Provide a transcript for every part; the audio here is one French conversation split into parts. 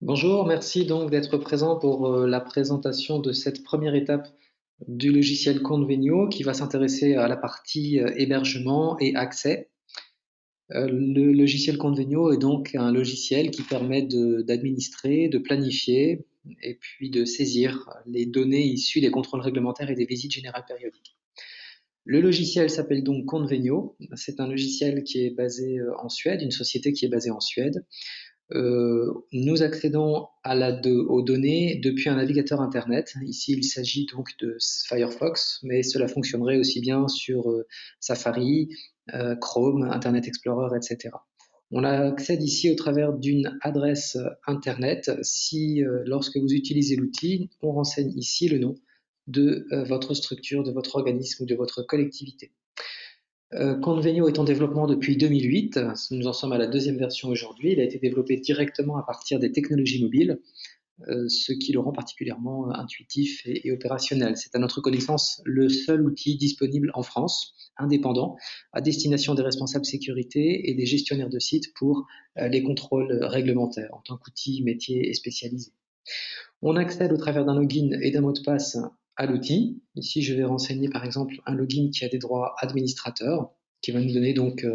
Bonjour, merci donc d'être présent pour la présentation de cette première étape du logiciel Convenio qui va s'intéresser à la partie hébergement et accès. Le logiciel Convenio est donc un logiciel qui permet d'administrer, de planifier et puis de saisir les données issues des contrôles réglementaires et des visites générales périodiques. Le logiciel s'appelle donc Convenio. C'est un logiciel qui est basé en Suède, une société qui est basée en Suède. Nous accédons aux données depuis un navigateur Internet. Ici, il s'agit donc de Firefox, mais cela fonctionnerait aussi bien sur Safari, Chrome, Internet Explorer, etc. On accède ici au travers d'une adresse Internet. Si, lorsque vous utilisez l'outil, on renseigne ici le nom de votre structure, de votre organisme ou de votre collectivité. Convenio est en développement depuis 2008, nous en sommes à la deuxième version aujourd'hui. Il a été développé directement à partir des technologies mobiles, ce qui le rend particulièrement intuitif et opérationnel. C'est à notre connaissance le seul outil disponible en France, indépendant, à destination des responsables sécurité et des gestionnaires de sites pour les contrôles réglementaires, en tant qu'outil métier et spécialisé. On accède au travers d'un login et d'un mot de passe à l'outil. Ici, je vais renseigner par exemple un login qui a des droits administrateurs, qui va nous donner donc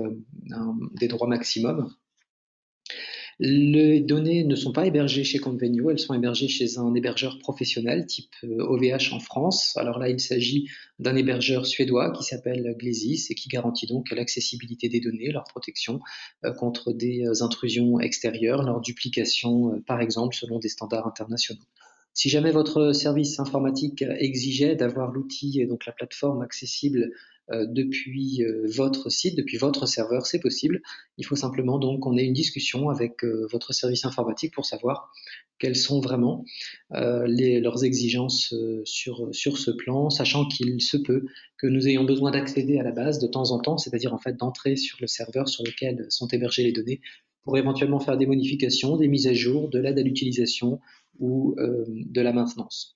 des droits maximum. Les données ne sont pas hébergées chez Convenio, elles sont hébergées chez un hébergeur professionnel type OVH en France. Alors là, il s'agit d'un hébergeur suédois qui s'appelle Glesis et qui garantit donc l'accessibilité des données, leur protection contre des intrusions extérieures, leur duplication, par exemple, selon des standards internationaux. Si jamais votre service informatique exigeait d'avoir l'outil et donc la plateforme accessible depuis votre site, depuis votre serveur, c'est possible. Il faut simplement donc qu'on ait une discussion avec votre service informatique pour savoir quelles sont vraiment leurs exigences sur ce plan, sachant qu'il se peut que nous ayons besoin d'accéder à la base de temps en temps, c'est-à-dire en fait d'entrer sur le serveur sur lequel sont hébergées les données pour éventuellement faire des modifications, des mises à jour, de l'aide à l'utilisation ou de la maintenance.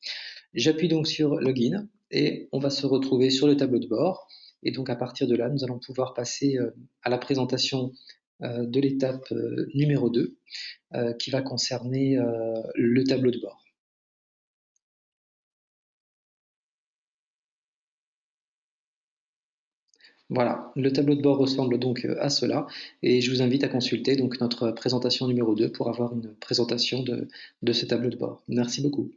J'appuie donc sur Login et on va se retrouver sur le tableau de bord. Et donc à partir de là, nous allons pouvoir passer à la présentation de l'étape numéro 2 qui va concerner le tableau de bord. Voilà, le tableau de bord ressemble donc à cela et je vous invite à consulter donc notre présentation numéro 2 pour avoir une présentation de ce tableau de bord. Merci beaucoup.